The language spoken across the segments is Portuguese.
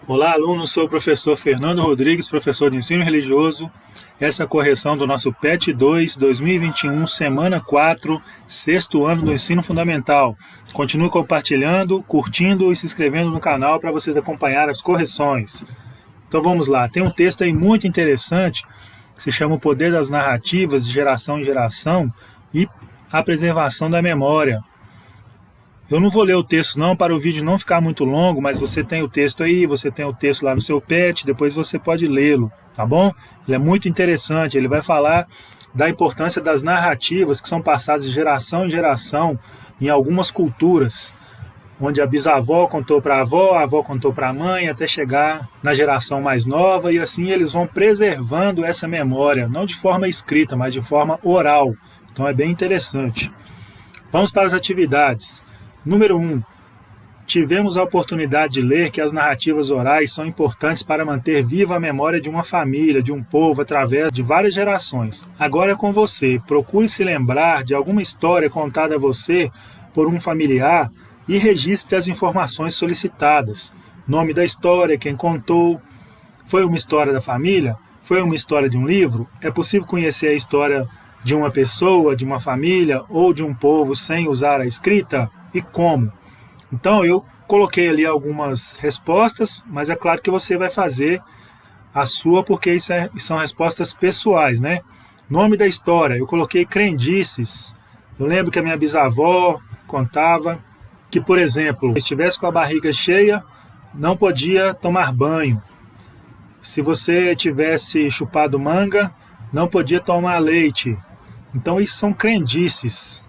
Olá, alunos. Sou o professor Fernando Rodrigues, professor de ensino religioso. Essa é a correção do nosso PET 2 2021, semana 4, sexto ano do ensino fundamental. Continue compartilhando, curtindo e se inscrevendo no canal para vocês acompanhar as correções. Então vamos lá, tem um texto aí muito interessante que se chama O Poder das Narrativas de Geração em Geração e a Preservação da Memória. Eu não vou ler o texto não, para o vídeo não ficar muito longo, mas você tem o texto aí, você tem o texto lá no seu PET, depois você pode lê-lo, tá bom? Ele é muito interessante, ele vai falar da importância das narrativas que são passadas de geração em geração em algumas culturas, onde a bisavó contou para a avó contou para a mãe, até chegar na geração mais nova, e assim eles vão preservando essa memória, não de forma escrita, mas de forma oral. Então é bem interessante. Vamos para as atividades. Número 1. Tivemos a oportunidade de ler que as narrativas orais são importantes para manter viva a memória de uma família, de um povo, através de várias gerações. Agora é com você. Procure se lembrar de alguma história contada a você por um familiar e registre as informações solicitadas. Nome da história, quem contou, foi uma história da família? Foi uma história de um livro? É possível conhecer a história de uma pessoa, de uma família ou de um povo sem usar a escrita? E como? Então eu coloquei ali algumas respostas, mas é claro que você vai fazer a sua, porque isso são respostas pessoais, né? Nome da história, eu coloquei crendices. Eu lembro que a minha bisavó contava que, por exemplo, se estivesse com a barriga cheia, não podia tomar banho. Se você tivesse chupado manga, não podia tomar leite. Então isso são crendices.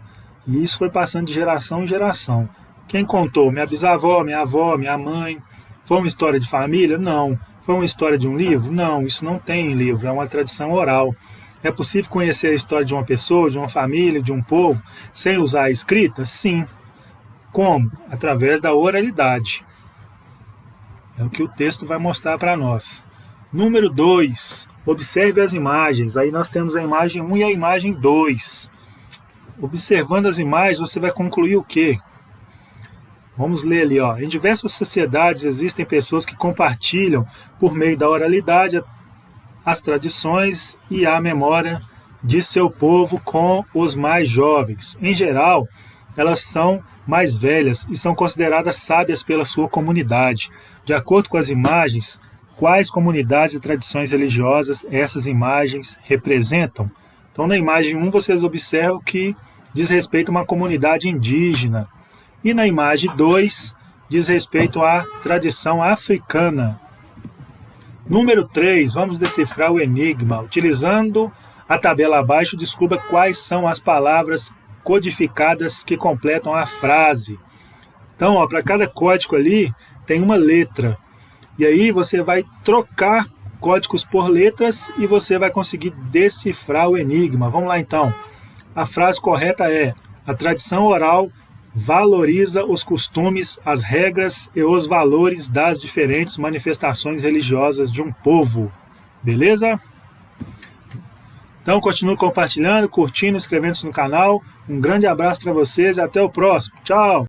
E isso foi passando de geração em geração. Quem contou? Minha bisavó, minha avó, minha mãe. Foi uma história de família? Não. Foi uma história de um livro? Não, isso não tem em livro, é uma tradição oral. É possível conhecer a história de uma pessoa, de uma família, de um povo, sem usar a escrita? Sim. Como? Através da oralidade. É o que o texto vai mostrar para nós. Número 2. Observe as imagens. Aí nós temos a imagem 1 e a imagem 2. Observando as imagens, você vai concluir o quê? Vamos ler ali, ó. Em diversas sociedades existem pessoas que compartilham, por meio da oralidade, as tradições e a memória de seu povo com os mais jovens. Em geral, elas são mais velhas e são consideradas sábias pela sua comunidade. De acordo com as imagens, quais comunidades e tradições religiosas essas imagens representam? Então, na imagem 1, vocês observam que diz respeito a uma comunidade indígena. E na imagem 2, diz respeito à tradição africana. Número 3, vamos decifrar o enigma. Utilizando a tabela abaixo, descubra quais são as palavras codificadas que completam a frase. Então, para cada código ali, tem uma letra. E aí você vai trocar códigos por letras e você vai conseguir decifrar o enigma. Vamos lá então. A frase correta é: a tradição oral valoriza os costumes, as regras e os valores das diferentes manifestações religiosas de um povo. Beleza? Então continue compartilhando, curtindo, inscrevendo-se no canal. Um grande abraço para vocês e até o próximo. Tchau!